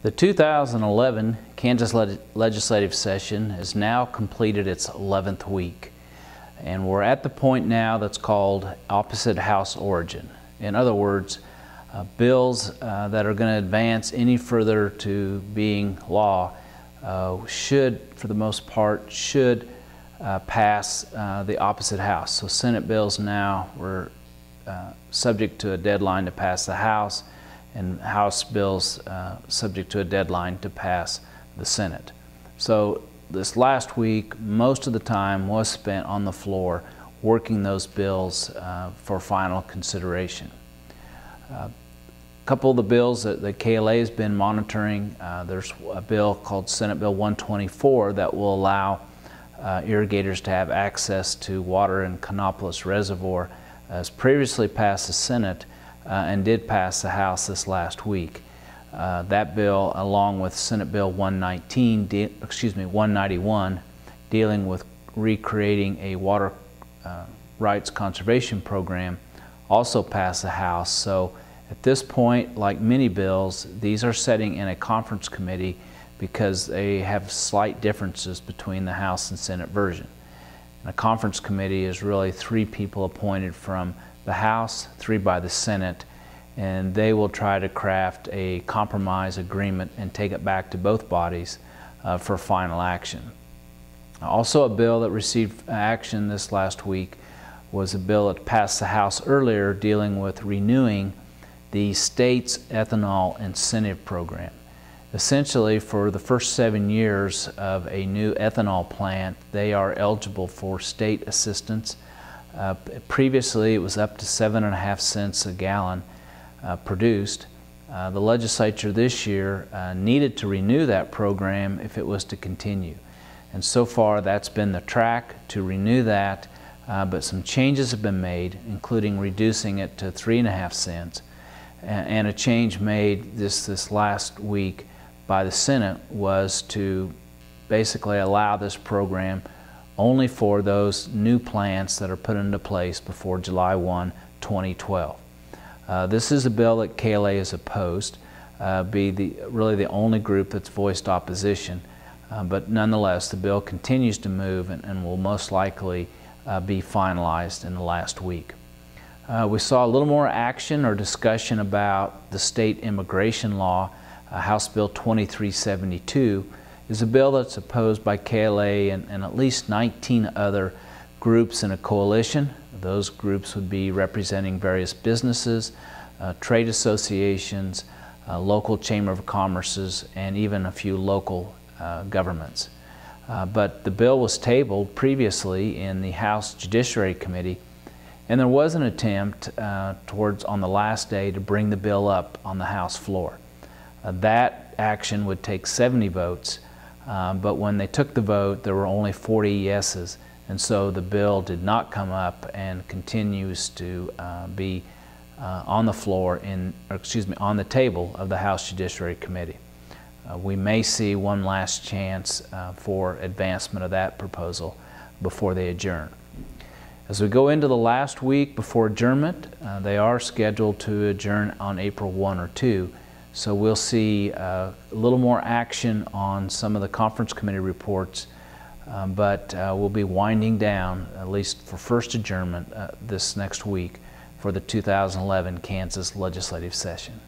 The 2011 Kansas legislative session has now completed its 11th week, and we're at the point now that's called opposite House origin. In other words, bills that are going to advance any further to being law should, for the most part, pass the opposite House. So Senate bills now were subject to a deadline to pass the House, and House bills subject to a deadline to pass the Senate. So this last week, most of the time was spent on the floor working those bills for final consideration. A couple of the bills that KLA has been monitoring, there's a bill called Senate Bill 124 that will allow irrigators to have access to water in Canopolis Reservoir. As previously passed the Senate and did pass the House this last week. That bill, along with Senate Bill 191, dealing with recreating a water rights conservation program, also passed the House. So at this point, like many bills, these are sitting in a conference committee because they have slight differences between the House and Senate version. And a conference committee is really 3 people appointed from the House, 3 by the Senate, and they will try to craft a compromise agreement and take it back to both bodies for final action. Also, a bill that received action this last week was a bill that passed the House earlier dealing with renewing the state's ethanol incentive program. Essentially, for the first 7 years of a new ethanol plant, they are eligible for state assistance. Previously, it was up to 7.5 cents a gallon produced. The legislature this year needed to renew that program if it was to continue. And so far, that's been the track to renew that, but some changes have been made, including reducing it to 3.5 cents. And a change made this last week by the Senate was to basically allow this program only for those new plants that are put into place before July 1, 2012. This is a bill that KLA is opposed, really the only group that's voiced opposition, but nonetheless the bill continues to move and will most likely be finalized in the last week. We saw a little more action or discussion about the state immigration law. House Bill 2372 is a bill that's opposed by KLA and at least 19 other groups in a coalition. Those groups would be representing various businesses, trade associations, local chamber of commerces, and even a few local governments. But the bill was tabled previously in the House Judiciary Committee, and there was an attempt on the last day to bring the bill up on the House floor. That action would take 70 votes, but when they took the vote, there were only 40 yeses, and so the bill did not come up and continues to be on the floor on the table of the House Judiciary Committee. We may see one last chance for advancement of that proposal before they adjourn. As we go into the last week before adjournment, they are scheduled to adjourn on April 1 or 2. So we'll see a little more action on some of the conference committee reports, but we'll be winding down, at least for first adjournment this next week, for the 2011 Kansas legislative session.